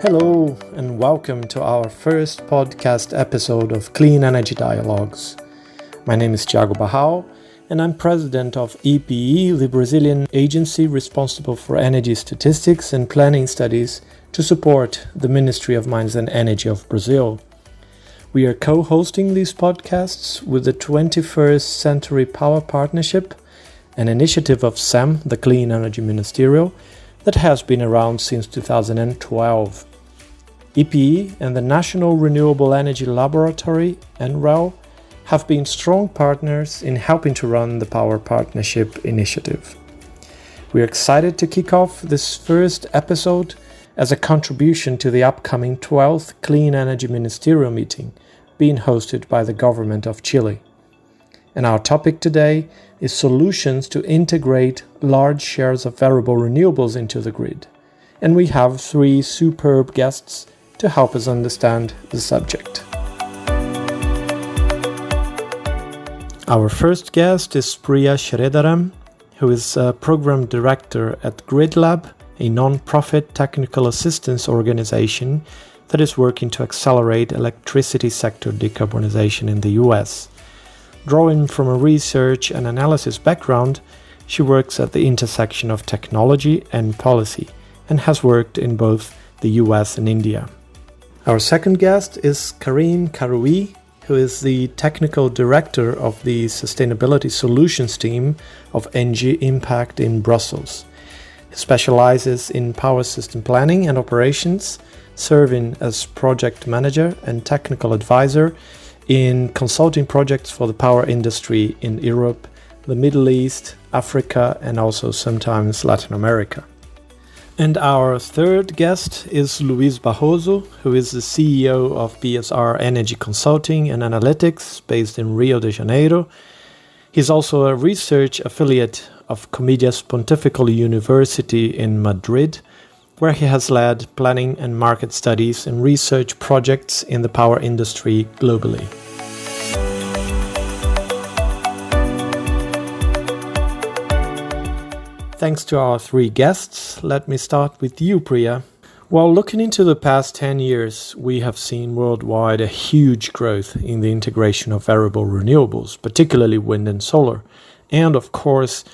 Hello, and welcome to our first podcast episode of Clean Energy Dialogues. My name is Thiago Barral, and I'm president of EPE, the Brazilian agency responsible for energy statistics and planning studies to support the Ministry of Mines and Energy of Brazil. We are co-hosting these podcasts with the 21st Century Power Partnership, an initiative of SEM, the Clean Energy Ministerial, that has been around since 2012. EPE and the National Renewable Energy Laboratory, NREL, have been strong partners in helping to run the Power Partnership initiative. We are excited to kick off this first episode as a contribution to the upcoming 12th Clean Energy Ministerial meeting being hosted by the government of Chile. And our topic today is solutions to integrate large shares of variable renewables into the grid. And we have three superb guests to help us understand the subject. Our first guest is Priya Sridharam, who is a program director at GridLab, a non-profit technical assistance organization that is working to accelerate electricity sector decarbonization in the US. Drawing from a research and analysis background, she works at the intersection of technology and policy and has worked in both the US and India. Our second guest is Karim Karoui, who is the technical director of the Sustainability Solutions team of ENGIE Impact in Brussels. He specializes in power system planning and operations, serving as project manager and technical advisor in consulting projects for the power industry in Europe, the Middle East, Africa, and also sometimes Latin America. And our third guest is Luis Barroso, who is the CEO of BSR Energy Consulting and Analytics based in Rio de Janeiro. He's also a research affiliate of Comillas Pontifical University in Madrid, where he has led planning and market studies and research projects in the power industry globally. Thanks to our three guests, let me start with you, Priya. While looking into the past 10 years, we have seen worldwide a huge growth in the integration of variable renewables, particularly wind and solar. And of course,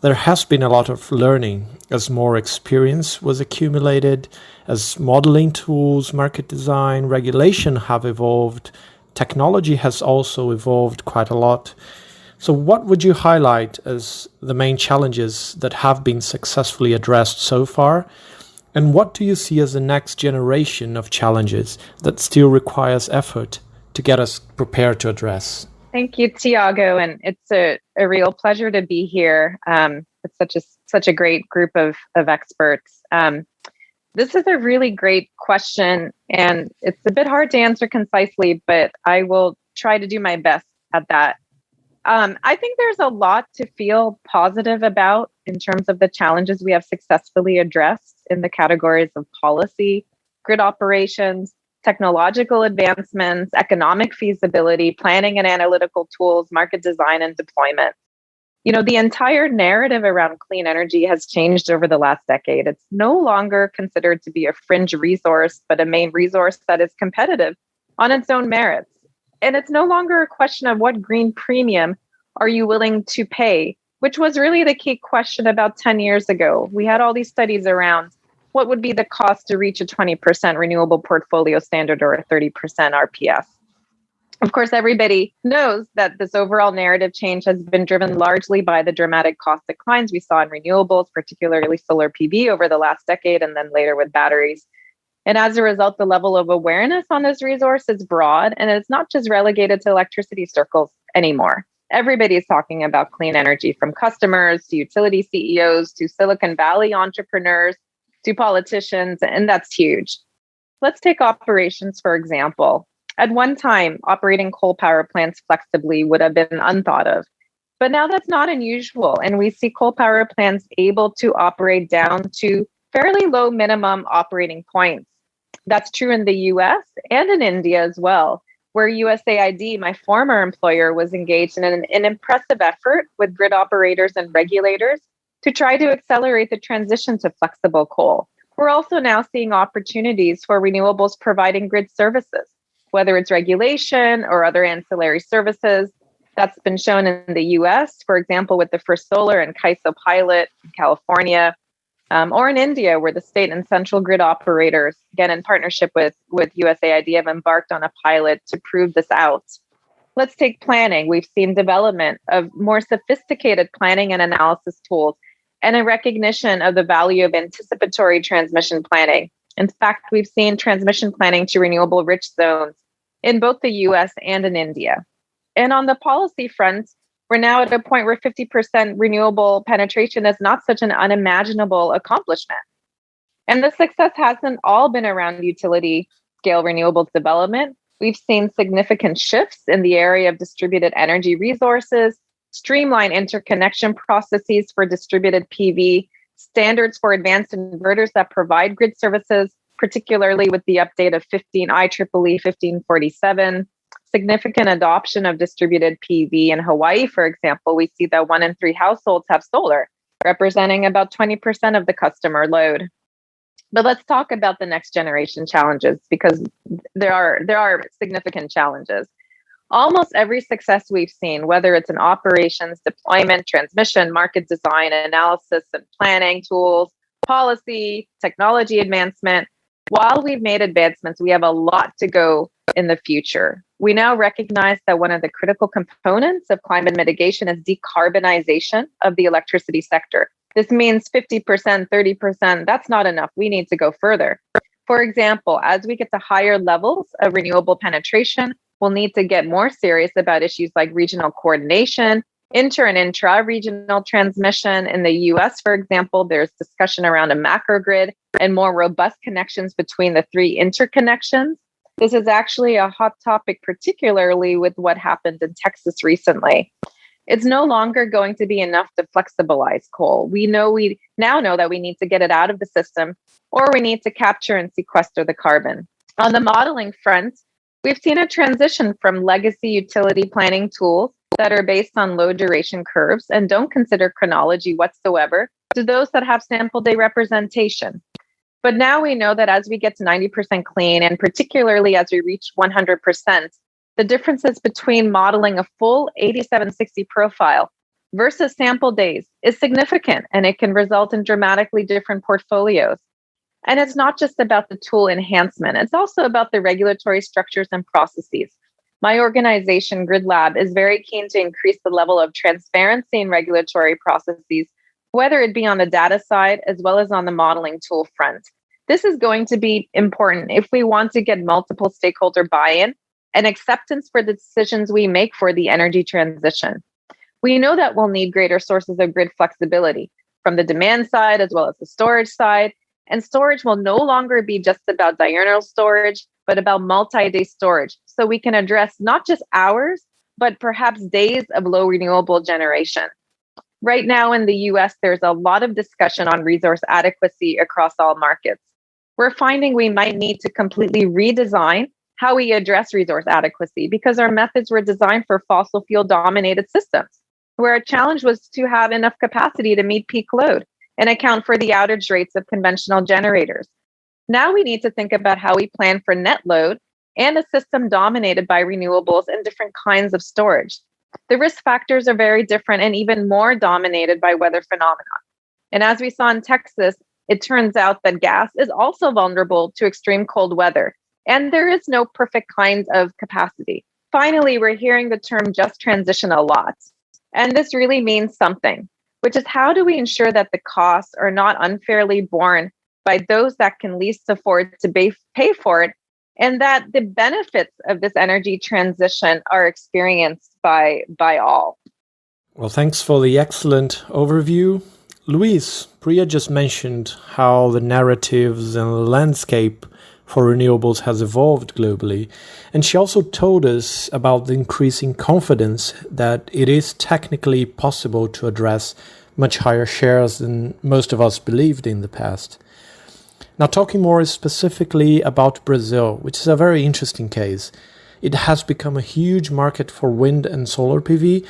there has been a lot of learning as more experience was accumulated, as modeling tools, market design, regulation have evolved. Technology has also evolved quite a lot. So what would you highlight as the main challenges that have been successfully addressed so far? And what do you see as the next generation of challenges that still requires effort to get us prepared to address? Thank you, Thiago. And it's a real pleasure to be here. It's such a great group of experts. This is a really great question, and it's a bit hard to answer concisely, but I will try to do my best at that. I think there's a lot to feel positive about in terms of the challenges we have successfully addressed in the categories of policy, grid operations, technological advancements, economic feasibility, planning and analytical tools, market design and deployment. You know, the entire narrative around clean energy has changed over the last decade. It's no longer considered to be a fringe resource, but a main resource that is competitive on its own merits. And it's no longer a question of what green premium are you willing to pay, which was really the key question about 10 years ago. We had all these studies around what would be the cost to reach a 20% renewable portfolio standard or a 30% RPS. Of course, everybody knows that this overall narrative change has been driven largely by the dramatic cost declines we saw in renewables, particularly solar PV over the last decade, and then later with batteries. And as a result, the level of awareness on this resource is broad, and it's not just relegated to electricity circles anymore. Everybody is talking about clean energy, from customers to utility CEOs to Silicon Valley entrepreneurs to politicians, and that's huge. Let's take operations, for example. At one time, operating coal power plants flexibly would have been unthought of. But now that's not unusual, and we see coal power plants able to operate down to fairly low minimum operating points. That's true in the US and in India as well, where USAID, my former employer, was engaged in an impressive effort with grid operators and regulators to try to accelerate the transition to flexible coal. We're also now seeing opportunities for renewables providing grid services, whether it's regulation or other ancillary services. That's been shown in the US, for example, with the First Solar and CAISO pilot in California, or in India, where the state and central grid operators, again in partnership with USAID, have embarked on a pilot to prove this out. Let's take planning. We've seen development of more sophisticated planning and analysis tools and a recognition of the value of anticipatory transmission planning. In fact, we've seen transmission planning to renewable rich zones in both the US and in India. And on the policy front, we're now at a point where 50% renewable penetration is not such an unimaginable accomplishment. And the success hasn't all been around utility scale renewables development. We've seen significant shifts in the area of distributed energy resources, streamline interconnection processes for distributed PV, standards for advanced inverters that provide grid services, particularly with the update of IEEE 1547, significant adoption of distributed PV in Hawaii, for example. We see that 1 in 3 households have solar, representing about 20% of the customer load. But let's talk about the next generation challenges, because there are significant challenges. Almost every success we've seen, whether it's in operations, deployment, transmission, market design, analysis and planning tools, policy, technology advancement, while we've made advancements, we have a lot to go in the future. We now recognize that one of the critical components of climate mitigation is decarbonization of the electricity sector. This means 50%, 30%, that's not enough. We need to go further. For example, as we get to higher levels of renewable penetration, we'll need to get more serious about issues like regional coordination, inter and intra-regional transmission. In the US, for example, there's discussion around a macrogrid and more robust connections between the 3 interconnections. This is actually a hot topic, particularly with what happened in Texas recently. It's no longer going to be enough to flexibilize coal. We now know that we need to get it out of the system, or we need to capture and sequester the carbon. On the modeling front, we've seen a transition from legacy utility planning tools that are based on low duration curves and don't consider chronology whatsoever to those that have sample day representation. But now we know that as we get to 90% clean, and particularly as we reach 100%, the differences between modeling a full 8760 profile versus sample days is significant, and it can result in dramatically different portfolios. And it's not just about the tool enhancement, it's also about the regulatory structures and processes. My organization, Grid Lab, is very keen to increase the level of transparency in regulatory processes, whether it be on the data side as well as on the modeling tool front. This is going to be important if we want to get multiple stakeholder buy-in and acceptance for the decisions we make for the energy transition. We know that we'll need greater sources of grid flexibility from the demand side as well as the storage side. And storage will no longer be just about diurnal storage, but about multi-day storage. So we can address not just hours, but perhaps days of low renewable generation. Right now in the US, there's a lot of discussion on resource adequacy across all markets. We're finding we might need to completely redesign how we address resource adequacy, because our methods were designed for fossil fuel dominated systems, where our challenge was to have enough capacity to meet peak load and account for the outage rates of conventional generators. Now we need to think about how we plan for net load and a system dominated by renewables and different kinds of storage. The risk factors are very different and even more dominated by weather phenomena. And as we saw in Texas, it turns out that gas is also vulnerable to extreme cold weather, and there is no perfect kind of capacity. Finally, we're hearing the term just transition a lot. And this really means something, which is how do we ensure that the costs are not unfairly borne by those that can least afford to pay for it, and that the benefits of this energy transition are experienced by all. Well, thanks for the excellent overview. Louise, Priya just mentioned how the narratives and the landscape for renewables has evolved globally. And she also told us about the increasing confidence that it is technically possible to address much higher shares than most of us believed in the past. Now, talking more specifically about Brazil, which is a very interesting case. It has become a huge market for wind and solar PV,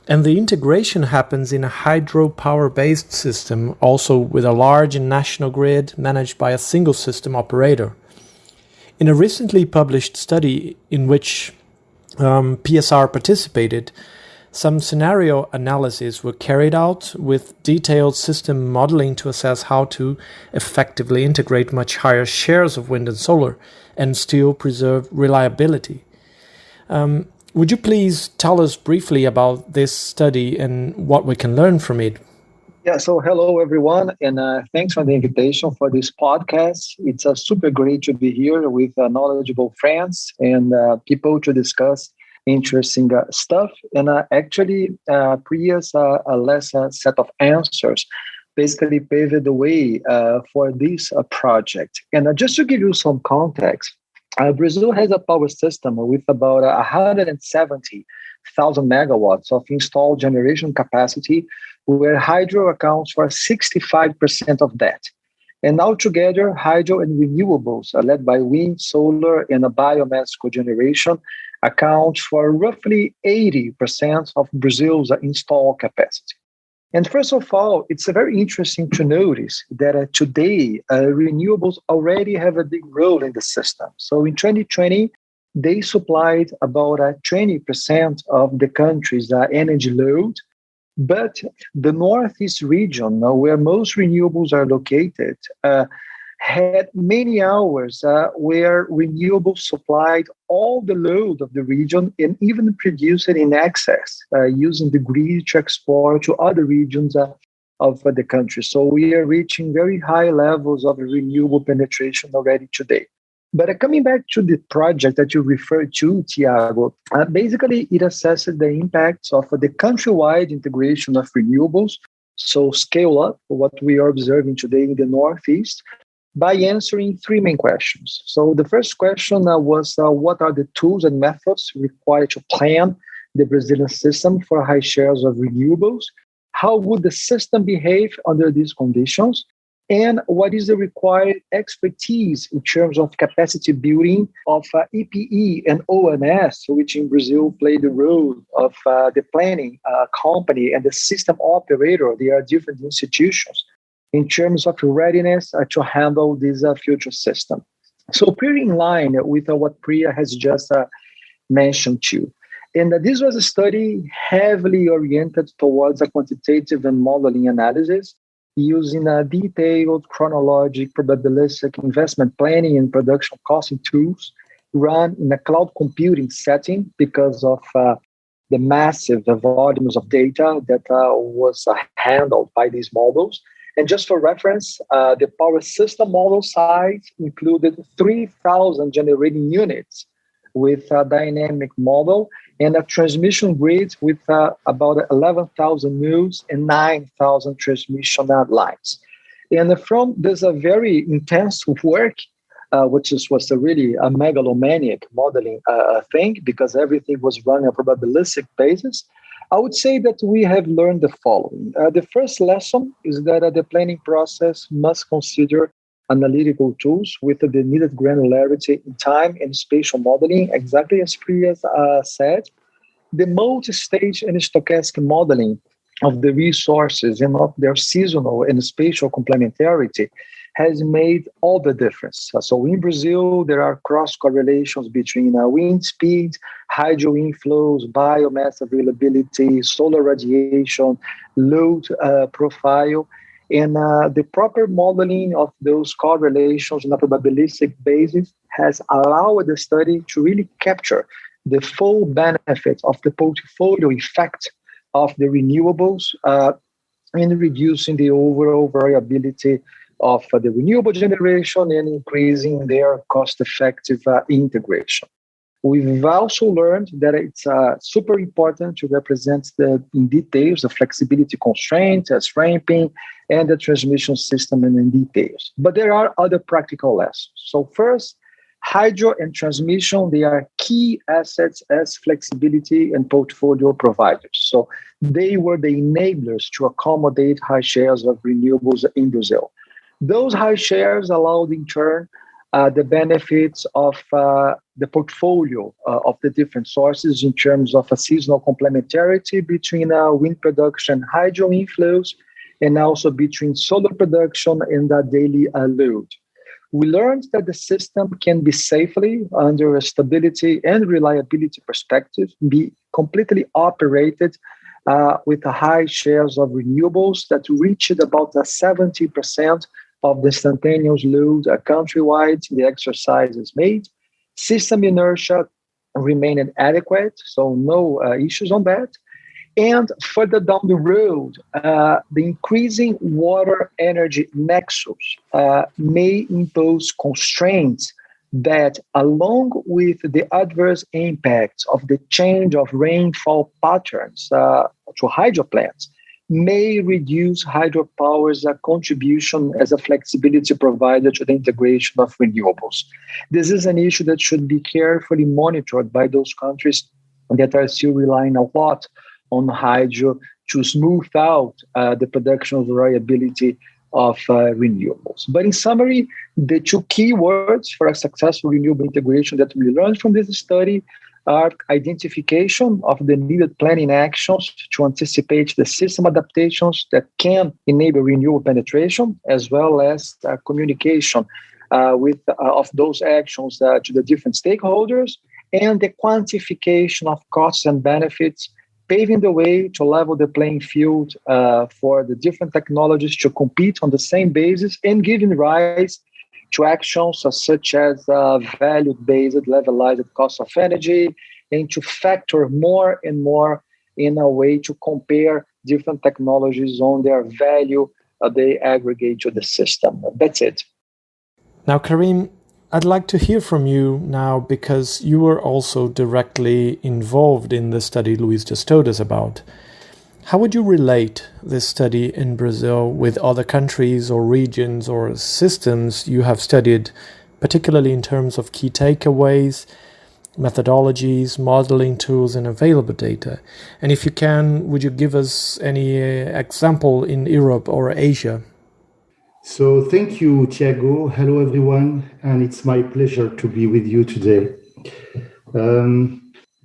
And the integration happens in a hydropower-based system, also with a large national grid managed by a single system operator. In a recently published study in which PSR participated, some scenario analyses were carried out with detailed system modeling to assess how to effectively integrate much higher shares of wind and solar and still preserve reliability. Would you please tell us briefly about this study and what we can learn from it? Yeah, so hello everyone, and thanks for the invitation for this podcast. It's super great to be here with knowledgeable friends and people to discuss interesting stuff. And actually, Priya's last set of answers basically paved the way for this project. And just to give you some context, Brazil has a power system with about 170,000 megawatts of installed generation capacity, where hydro accounts for 65% of that. And altogether, hydro and renewables, led by wind, solar, and biomass cogeneration, account for roughly 80% of Brazil's installed capacity. And first of all, it's very interesting to notice that today, renewables already have a big role in the system. So in 2020, they supplied about 20% of the country's energy load. But the Northeast region, where most renewables are located, had many hours where renewables supplied all the load of the region and even produced it in excess, using the grid to export to other regions of the country. So we are reaching very high levels of renewable penetration already today. But coming back to the project that you referred to, Tiago, basically it assesses the impacts of the countrywide integration of renewables, so scale up, what we are observing today in the Northeast, by answering three main questions. So the first question was, what are the tools and methods required to plan the Brazilian system for high shares of renewables? How would the system behave under these conditions? And what is the required expertise in terms of capacity building of EPE and ONS, which in Brazil play the role of the planning company and the system operator? They are different institutions in terms of readiness to handle this future system. So pretty in line with what Priya has just mentioned too. And this was a study heavily oriented towards a quantitative and modeling analysis, using detailed chronologic probabilistic investment planning and production costing tools run in a cloud computing setting because of the massive volumes of data that was handled by these models. And just for reference, the power system model size included 3,000 generating units with a dynamic model and a transmission grid with about 11,000 nodes and 9,000 transmission lines. And from this very intense work, which was really a megalomaniac modeling thing, because everything was run on a probabilistic basis, I would say that we have learned the following. The first lesson is that the planning process must consider analytical tools with the needed granularity in time and spatial modeling, exactly as Priya said. The multi-stage and stochastic modeling of the resources and of their seasonal and spatial complementarity has made all the difference. So in Brazil, there are cross correlations between wind speed, hydro inflows, biomass availability, solar radiation, load profile, and the proper modeling of those correlations on a probabilistic basis has allowed the study to really capture the full benefit of the portfolio effect of the renewables in reducing the overall variability of the renewable generation and increasing their cost-effective integration. We've also learned that it's super important to represent in details the flexibility constraints as ramping and the transmission system in details. But there are other practical lessons. So first, hydro and transmission, they are key assets as flexibility and portfolio providers. So they were the enablers to accommodate high shares of renewables in Brazil. Those high shares allowed, in turn, the benefits of the portfolio of the different sources in terms of a seasonal complementarity between wind production, hydro inflows, and also between solar production and the daily load. We learned that the system can be safely, under a stability and reliability perspective, be completely operated with a high shares of renewables that reached about 70% of the instantaneous load countrywide. The exercise is made. System inertia remained adequate, so no issues on that. And further down the road, the increasing water energy nexus may impose constraints that, along with the adverse impacts of the change of rainfall patterns to hydro plants, may reduce hydropower's contribution as a flexibility provider to the integration of renewables. This is an issue that should be carefully monitored by those countries that are still relying a lot on hydro to smooth out the production variability of renewables. But in summary, the two key words for a successful renewable integration that we learned from this study are identification of the needed planning actions to anticipate the system adaptations that can enable renewable penetration, as well as communication of those actions to the different stakeholders, and the quantification of costs and benefits, paving the way to level the playing field for the different technologies to compete on the same basis, and giving rise to actions such as value-based levelized cost of energy, and to factor more and more in a way to compare different technologies on their value they aggregate to the system. That's it. Now, Karim, I'd like to hear from you now, because you were also directly involved in the study Luis just told us about. How would you relate this study in Brazil with other countries or regions or systems you have studied, particularly in terms of key takeaways, methodologies, modeling tools, and available data? And if you can, would you give us any example in Europe or Asia? So thank you, Thiago. Hello, everyone. And it's my pleasure to be with you today.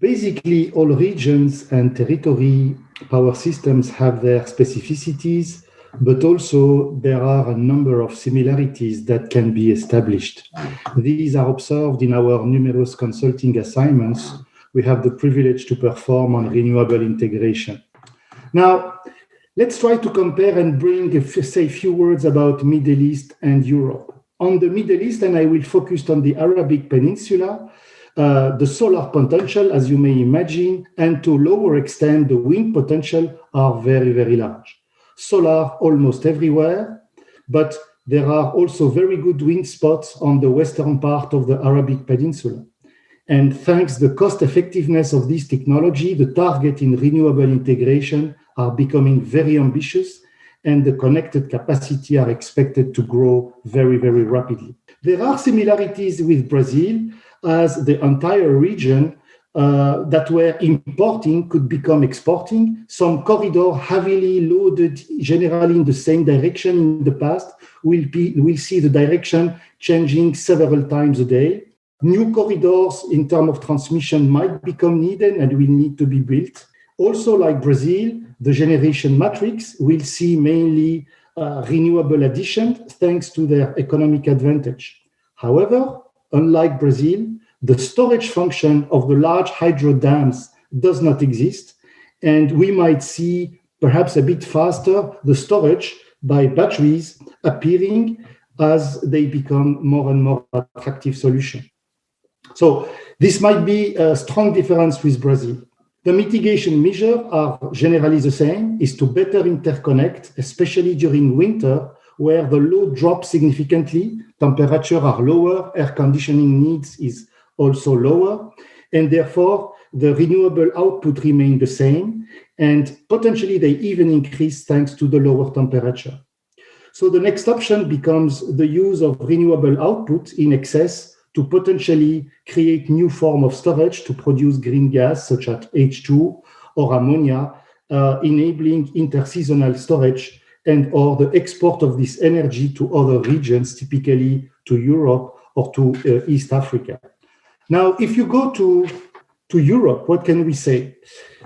Basically, all regions and territory power systems have their specificities, but also there are a number of similarities that can be established. These are observed in our numerous consulting assignments we have the privilege to perform on renewable integration. Now, let's try to compare and say a few words about Middle East and Europe. On the Middle East, and I will focus on the Arabic Peninsula, the solar potential, as you may imagine, and to a lower extent, the wind potential are very, very large. Solar almost everywhere, but there are also very good wind spots on the western part of the Arabic Peninsula. And thanks to the cost effectiveness of this technology, the target in renewable integration are becoming very ambitious, and the connected capacity are expected to grow very, very rapidly. There are similarities with Brazil, as the entire region that were importing could become exporting. Some corridor heavily loaded, generally in the same direction in the past, we'll see the direction changing several times a day. New corridors in terms of transmission might become needed and will need to be built. Also, like Brazil, the generation matrix will see mainly renewable addition thanks to their economic advantage. However, unlike Brazil, the storage function of the large hydro dams does not exist, and we might see perhaps a bit faster the storage by batteries appearing as they become more and more attractive solution. So this might be a strong difference with Brazil. The mitigation measures are generally the same, is to better interconnect, especially during winter, where the load drops significantly, temperatures are lower, air conditioning needs is also lower, and therefore the renewable output remain the same, and potentially they even increase thanks to the lower temperature. So the next option becomes the use of renewable output in excess to potentially create new form of storage to produce green gas, such as H2 or ammonia, enabling interseasonal storage and or the export of this energy to other regions, typically to Europe or to East Africa. Now, if you go to Europe, what can we say?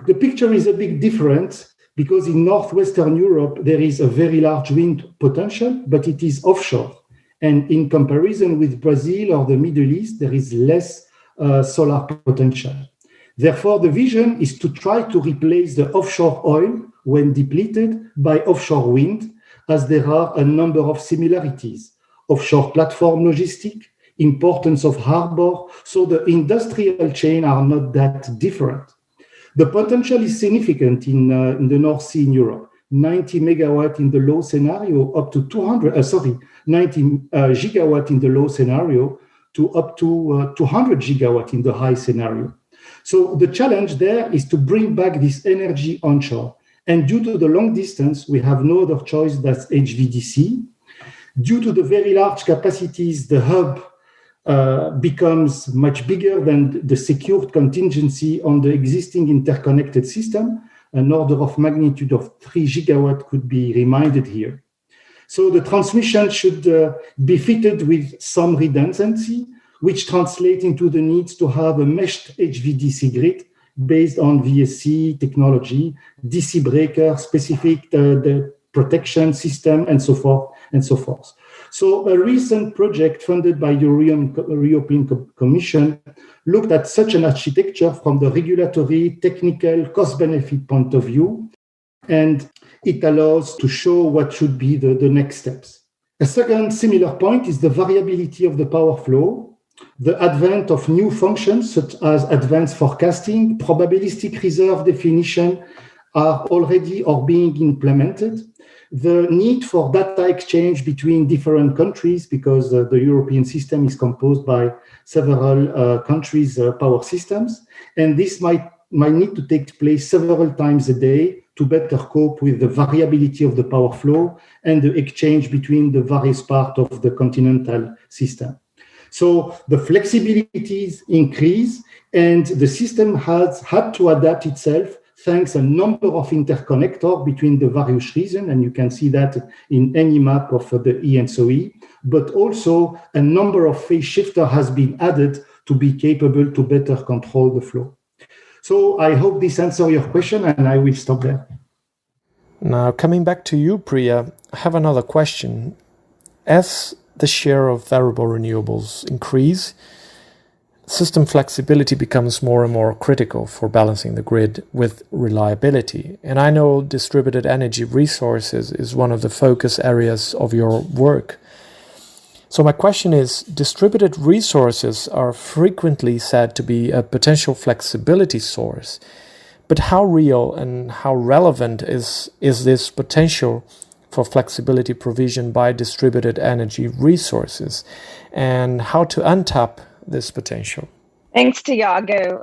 The picture is a bit different because in Northwestern Europe, there is a very large wind potential, but it is offshore. And in comparison with Brazil or the Middle East, there is less solar potential. Therefore, the vision is to try to replace the offshore oil when depleted by offshore wind, as there are a number of similarities. Offshore platform logistic, importance of harbor, so the industrial chain are not that different. The potential is significant in the North Sea in Europe. 90 megawatt in the low scenario, up to 90 gigawatt in the low scenario, to up to 200 gigawatt in the high scenario. So the challenge there is to bring back this energy onshore. And due to the long distance, we have no other choice than HVDC. Due to the very large capacities, the hub becomes much bigger than the secured contingency on the existing interconnected system. An order of magnitude of 3 gigawatt could be reminded here. So the transmission should be fitted with some redundancy, which translates into the needs to have a meshed HVDC grid based on VSC technology, DC breaker, specific the protection system, and so forth and so forth. So a recent project funded by the European Commission looked at such an architecture from the regulatory, technical, cost-benefit point of view, and it allows to show what should be the next steps. A second similar point is the variability of the power flow, the advent of new functions such as advanced forecasting, probabilistic reserve definition are already or being implemented. The need for data exchange between different countries, because the European system is composed by several countries' power systems, and this might need to take place several times a day to better cope with the variability of the power flow and the exchange between the various parts of the continental system. So the flexibilities increase, and the system has had to adapt itself thanks a number of interconnectors between the various regions, and you can see that in any map of the ENSOE, but also a number of phase shifter has been added to be capable to better control the flow. So I hope this answers your question, and I will stop there. Now, coming back to you, Priya, I have another question. As the share of variable renewables increase, system flexibility becomes more and more critical for balancing the grid with reliability. And I know distributed energy resources is one of the focus areas of your work. So my question is, distributed resources are frequently said to be a potential flexibility source, but how real and how relevant is this potential for flexibility provision by distributed energy resources, and how to untap this potential? Thanks, Tiago.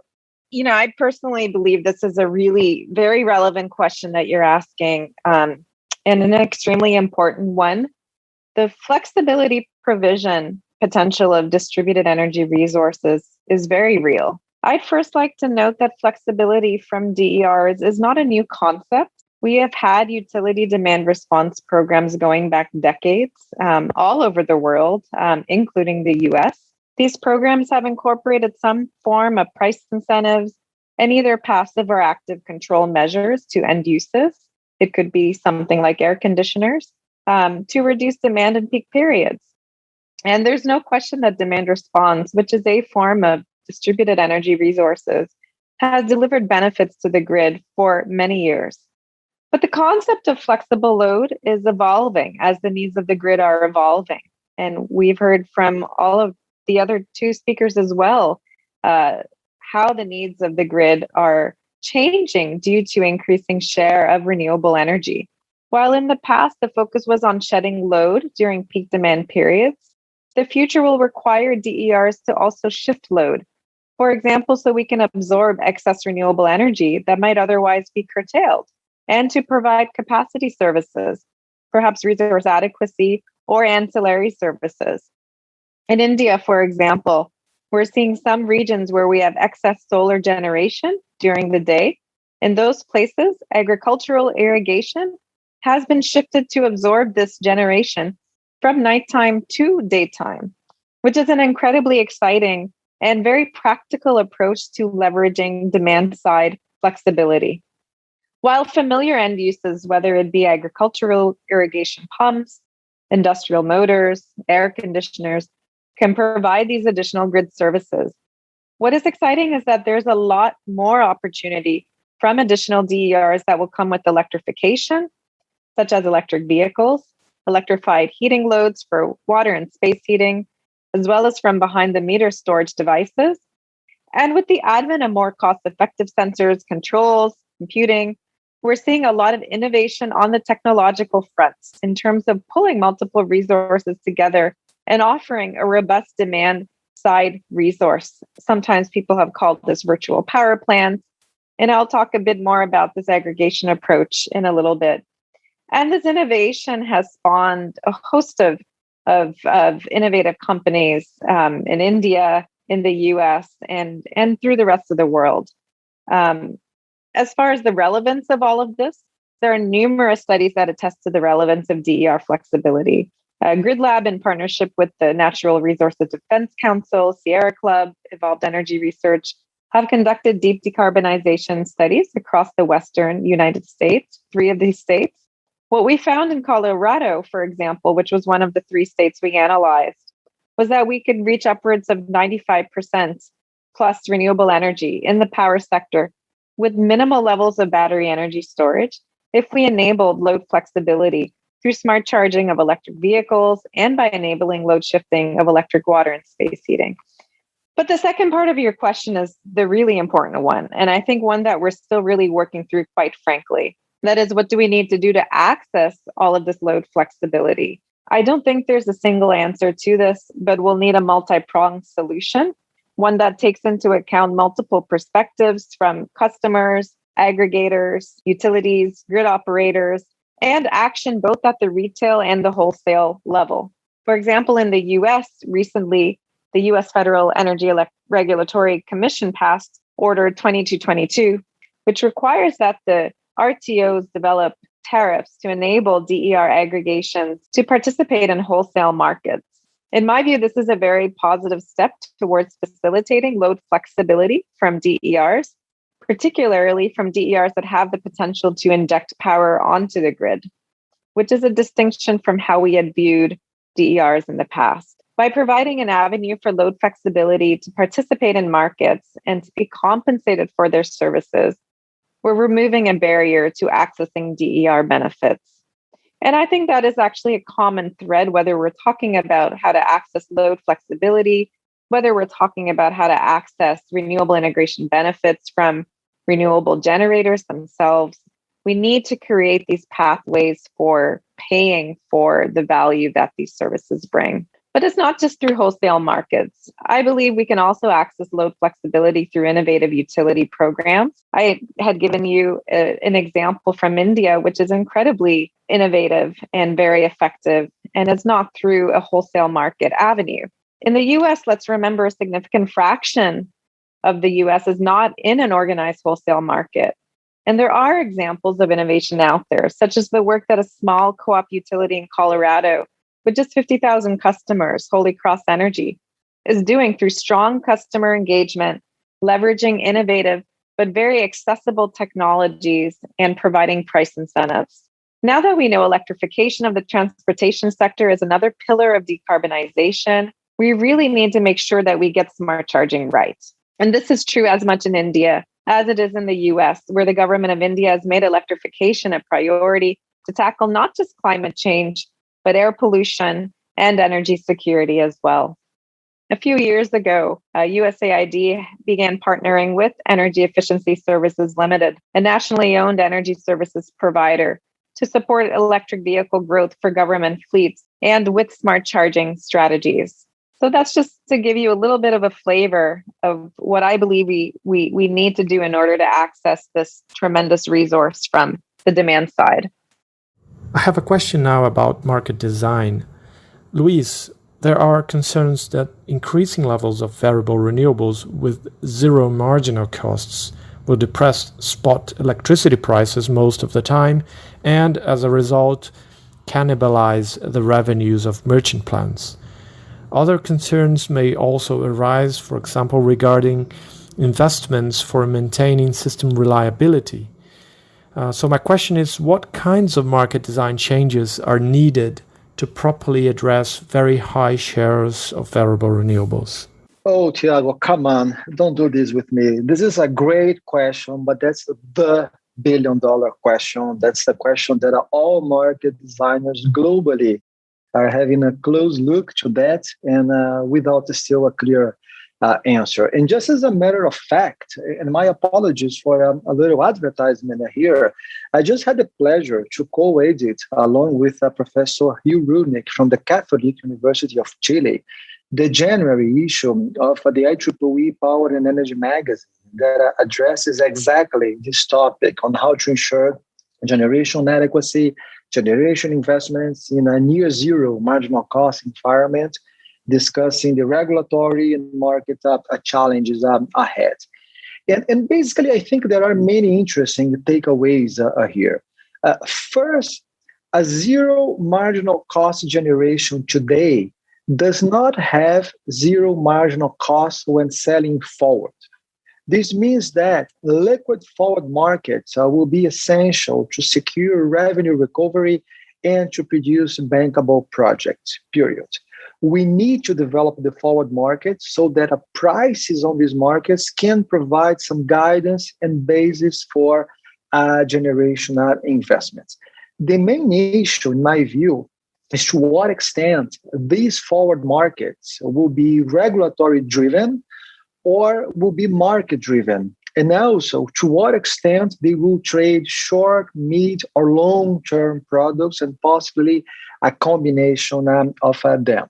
I personally believe this is a really very relevant question that you're asking, and an extremely important one. The flexibility provision potential of distributed energy resources is very real. I'd first like to note that flexibility from DERs is not a new concept. We have had utility demand response programs going back decades all over the world, including the US. These programs have incorporated some form of price incentives and either passive or active control measures to end uses. It could be something like air conditioners to reduce demand in peak periods. And there's no question that demand response, which is a form of distributed energy resources, has delivered benefits to the grid for many years. But the concept of flexible load is evolving as the needs of the grid are evolving. And we've heard from all of the other two speakers as well, how the needs of the grid are changing due to increasing share of renewable energy. While in the past, the focus was on shedding load during peak demand periods, the future will require DERs to also shift load. For example, so we can absorb excess renewable energy that might otherwise be curtailed, and to provide capacity services, perhaps resource adequacy or ancillary services. In India, for example, we're seeing some regions where we have excess solar generation during the day. In those places, agricultural irrigation has been shifted to absorb this generation from nighttime to daytime. which is an incredibly exciting and very practical approach to leveraging demand-side flexibility. While familiar end uses, whether it be agricultural irrigation pumps, industrial motors, air conditioners, can provide these additional grid services. What is exciting is that there's a lot more opportunity from additional DERs that will come with electrification, such as electric vehicles, electrified heating loads for water and space heating, as well as from behind the meter storage devices. And with the advent of more cost-effective sensors, controls, computing, we're seeing a lot of innovation on the technological fronts in terms of pulling multiple resources together and offering a robust demand side resource. Sometimes people have called this virtual power plants. And I'll talk a bit more about this aggregation approach in a little bit. And this innovation has spawned a host of innovative companies in India, in the US, and through the rest of the world. As far as the relevance of all of this, there are numerous studies that attest to the relevance of DER flexibility. Grid Lab, in partnership with the Natural Resources Defense Council, Sierra Club, Evolved Energy Research, have conducted deep decarbonization studies across the Western United States, 3 of these states. What we found in Colorado, for example, which was one of the 3 states we analyzed, was that we could reach upwards of 95% plus renewable energy in the power sector with minimal levels of battery energy storage if we enabled load flexibility through smart charging of electric vehicles and by enabling load shifting of electric water and space heating. But the second part of your question is the really important one, and I think one that we're still really working through, quite frankly. That is, what do we need to do to access all of this load flexibility? I don't think there's a single answer to this, but we'll need a multi-pronged solution, one that takes into account multiple perspectives from customers, aggregators, utilities, grid operators, and action both at the retail and the wholesale level. For example, in the US, recently, the US Federal Energy Regulatory Commission passed Order 2222, which requires that the RTOs develop tariffs to enable DER aggregations to participate in wholesale markets. In my view, this is a very positive step towards facilitating load flexibility from DERs, particularly from DERs that have the potential to inject power onto the grid, which is a distinction from how we had viewed DERs in the past. By providing an avenue for load flexibility to participate in markets and to be compensated for their services, we're removing a barrier to accessing DER benefits. And I think that is actually a common thread, whether we're talking about how to access load flexibility, whether we're talking about how to access renewable integration benefits from renewable generators themselves. We need to create these pathways for paying for the value that these services bring. But it's not just through wholesale markets. I believe we can also access load flexibility through innovative utility programs. I had given you an example from India, which is incredibly innovative and very effective, and it's not through a wholesale market avenue. In the US, let's remember a significant fraction of the US is not in an organized wholesale market. And there are examples of innovation out there, such as the work that a small co-op utility in Colorado with just 50,000 customers, Holy Cross Energy, is doing through strong customer engagement, leveraging innovative but very accessible technologies and providing price incentives. Now that we know electrification of the transportation sector is another pillar of decarbonization, we really need to make sure that we get smart charging right. And this is true as much in India as it is in the US, where the government of India has made electrification a priority to tackle not just climate change, but air pollution and energy security as well. A few years ago, USAID began partnering with Energy Efficiency Services Limited, a nationally owned energy services provider, to support electric vehicle growth for government fleets and with smart charging strategies. So that's just to give you a little bit of a flavor of what I believe we need to do in order to access this tremendous resource from the demand side. I have a question now about market design. Luis, there are concerns that increasing levels of variable renewables with zero marginal costs will depress spot electricity prices most of the time and, as a result, cannibalize the revenues of merchant plants. Other concerns may also arise, for example, regarding investments for maintaining system reliability. So my question is, what kinds of market design changes are needed to properly address very high shares of variable renewables? Oh, Tiago, come on. Don't do this with me. This is a great question, but that's the billion-dollar question. That's the question that all market designers globally are having a close look to that, and without still a clear answer. And just as a matter of fact, and my apologies for a little advertisement here, I just had the pleasure to co-edit along with Professor Hugh Rudnick from the Catholic University of Chile, the January issue of the IEEE Power and Energy magazine that addresses exactly this topic on how to ensure generation adequacy, generation investments in a near zero marginal cost environment, discussing the regulatory and market challenges ahead. And basically, I think there are many interesting takeaways here. First, a zero marginal cost generation today does not have zero marginal cost when selling forward. This means that liquid forward markets will be essential to secure revenue recovery and to produce bankable projects, period. We need to develop the forward market so that prices on these markets can provide some guidance and basis for generation investments. The main issue, in my view, is to what extent these forward markets will be regulatory driven or will be market driven, and also to what extent they will trade short, mid, or long-term products, and possibly a combination of them.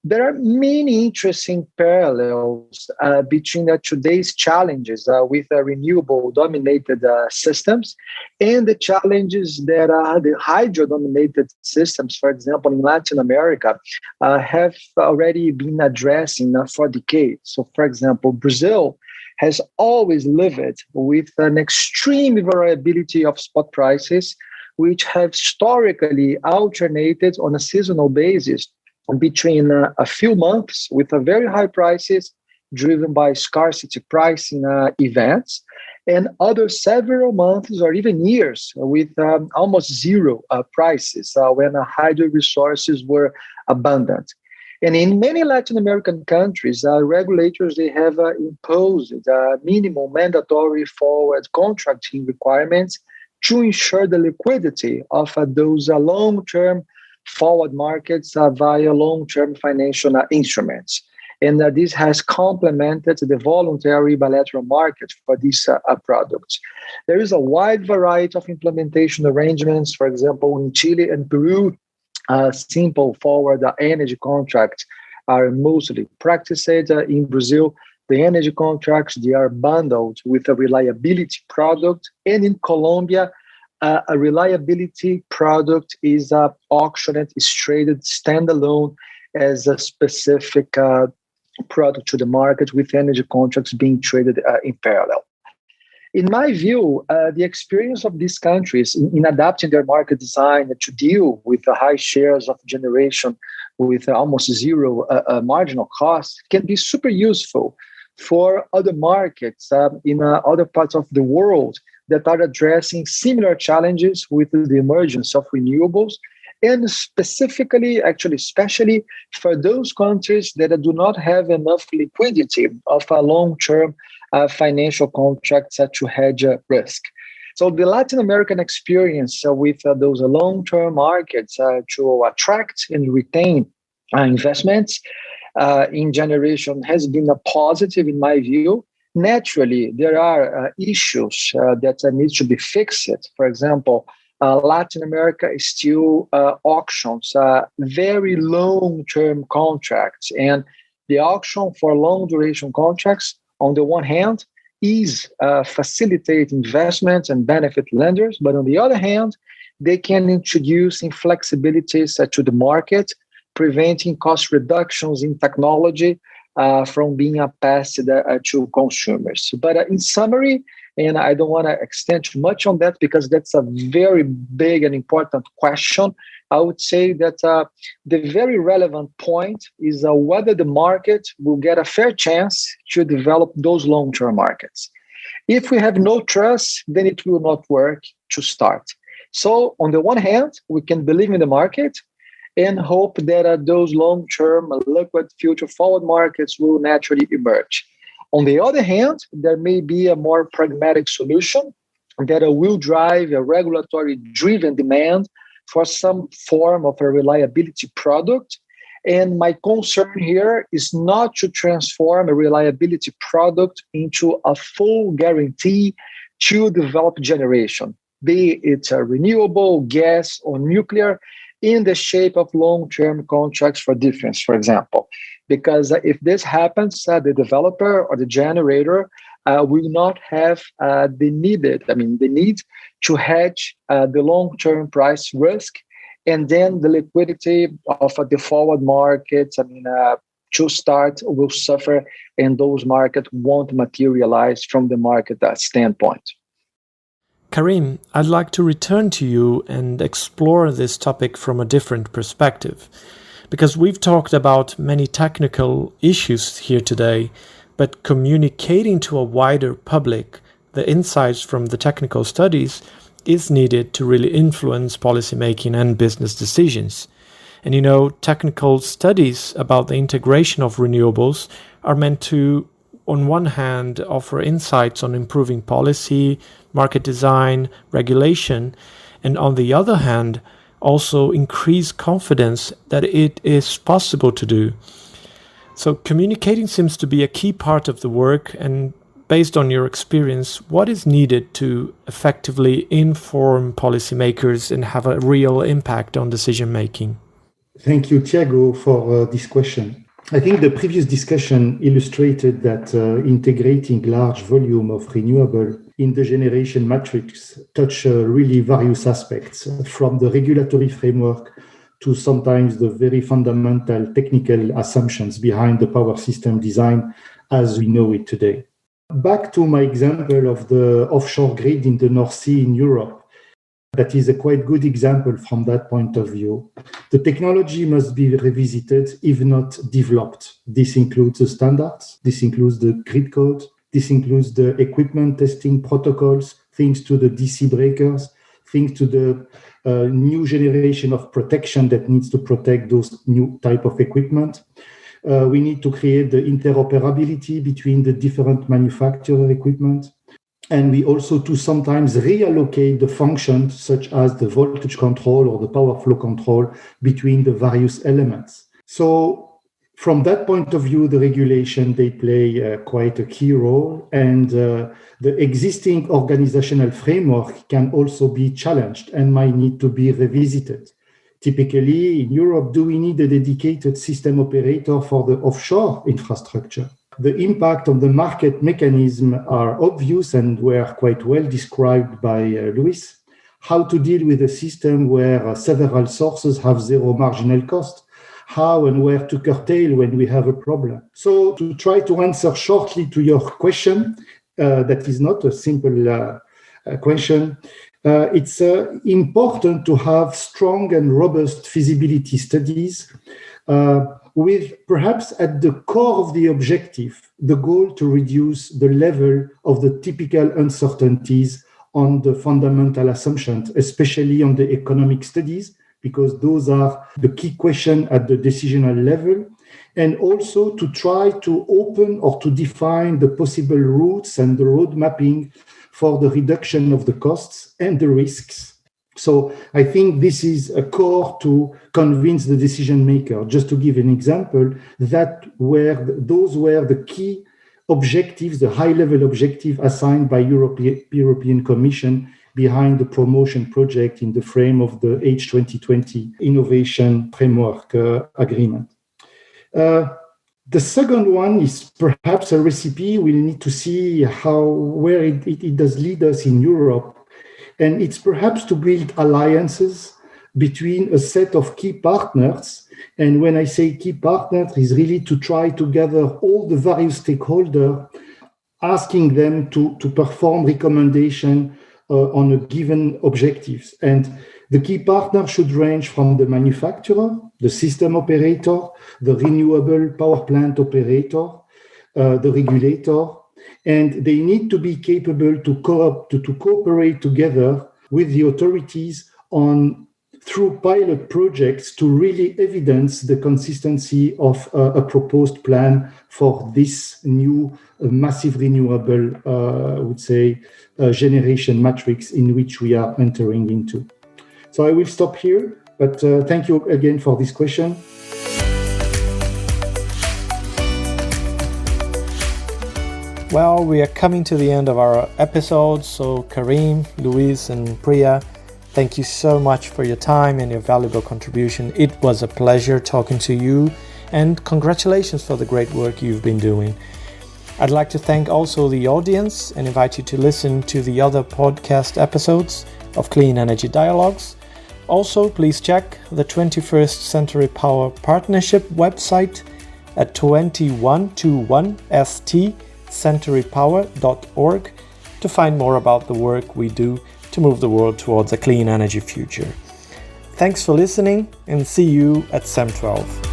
There are many interesting parallels between today's challenges with renewable-dominated systems and the challenges that the hydro-dominated systems, for example, in Latin America, have already been addressing for decades. So, for example, Brazil has always lived with an extreme variability of spot prices, which have historically alternated on a seasonal basis between a few months with very high prices driven by scarcity pricing events, and other several months or even years with almost zero prices when hydro resources were abundant. And in many Latin American countries, regulators, they have imposed minimum mandatory forward contracting requirements to ensure the liquidity of those long-term forward markets via long-term financial instruments. And this has complemented the voluntary bilateral market for these products. There is a wide variety of implementation arrangements. For example, in Chile and Peru, simple forward energy contracts are mostly practiced. In Brazil, the energy contracts, they are bundled with a reliability product. And in Colombia, a reliability product is auctioned, is traded standalone as a specific product to the market, with energy contracts being traded in parallel. In my view, the experience of these countries in adapting their market design to deal with the high shares of generation with almost zero marginal cost can be super useful for other markets in other parts of the world that are addressing similar challenges with the emergence of renewables, and specifically, actually, especially for those countries that do not have enough liquidity of a long-term financial contracts to hedge risk. So the Latin American experience with those long-term markets to attract and retain investments in generation has been a positive in my view. Naturally, there are issues that need to be fixed. For example, Latin America is still auctions very long-term contracts, and the auction for long-duration contracts, on the one hand, is facilitate investments and benefit lenders, but on the other hand, they can introduce inflexibilities to the market, preventing cost reductions in technology from being passed to consumers. But in summary, and I don't want to extend too much on that because that's a very big and important question, I would say that the very relevant point is whether the market will get a fair chance to develop those long-term markets. If we have no trust, then it will not work to start. So on the one hand, we can believe in the market and hope that those long-term liquid future forward markets will naturally emerge. On the other hand, there may be a more pragmatic solution that will drive a regulatory-driven demand for some form of a reliability product. And my concern here is not to transform a reliability product into a full guarantee to develop generation, be it a renewable, gas, or nuclear, in the shape of long-term contracts for difference, for example. Because if this happens, the developer or the generator will not have the need to hedge the long-term price risk, and then the liquidity of the forward markets, to start will suffer, and those markets won't materialize from the market standpoint. Karim, I'd like to return to you and explore this topic from a different perspective, because we've talked about many technical issues here today, but communicating to a wider public the insights from the technical studies is needed to really influence policymaking and business decisions. And technical studies about the integration of renewables are meant to, on one hand, offer insights on improving policy, market design, regulation, and on the other hand, also increase confidence that it is possible to do. So communicating seems to be a key part of the work, and based on your experience, what is needed to effectively inform policymakers and have a real impact on decision making? Thank you, Thiago, for this question. I think the previous discussion illustrated that integrating large volume of renewable in the generation matrix touch really various aspects, from the regulatory framework to sometimes the very fundamental technical assumptions behind the power system design as we know it today. Back to my example of the offshore grid in the North Sea in Europe, that is a quite good example from that point of view. The technology must be revisited, if not developed. This includes the standards, this includes the grid code, this includes the equipment testing protocols, things to the DC breakers, things to the new generation of protection that needs to protect those new type of equipment. We need to create the interoperability between the different manufacturer equipment. And we also to sometimes reallocate the functions such as the voltage control or the power flow control between the various elements. So from that point of view, the regulation, they play quite a key role, and the existing organizational framework can also be challenged and might need to be revisited. Typically, in Europe, do we need a dedicated system operator for the offshore infrastructure? The impact of the market mechanism are obvious and were quite well described by Luis. How to deal with a system where several sources have zero marginal cost? How and where to curtail when we have a problem? So to try to answer shortly to your question, that is not a simple question. It's important to have strong and robust feasibility studies with perhaps at the core of the objective, the goal to reduce the level of the typical uncertainties on the fundamental assumptions, especially on the economic studies, because those are the key question at the decisional level, and also to try to open or to define the possible routes and the road mapping for the reduction of the costs and the risks. So I think this is a core to convince the decision maker. Just to give an example, those were the key objectives, the high-level objective assigned by European Commission behind the promotion project in the frame of the H2020 Innovation Framework Agreement. The second one is perhaps a recipe. We'll need to see where it does lead us in Europe. And it's perhaps to build alliances between a set of key partners. And when I say key partners, is really to try to gather all the various stakeholders, asking them to perform recommendation on a given objectives. And The key partners should range from the manufacturer, the system operator, the renewable power plant operator, the regulator, and they need to be capable to cooperate together with the authorities through pilot projects to really evidence the consistency of a proposed plan for this new massive renewable, I would say, generation matrix in which we are entering into. So I will stop here, but thank you again for this question. Well, we are coming to the end of our episode, so Karim, Luis, and Priya, thank you so much for your time and your valuable contribution. It was a pleasure talking to you, and congratulations for the great work you've been doing. I'd like to thank also the audience and invite you to listen to the other podcast episodes of Clean Energy Dialogues. Also, please check the 21st Century Power Partnership website at 2121centurypower.org to find more about the work we do to move the world towards a clean energy future. Thanks for listening, and see you at SEM 12.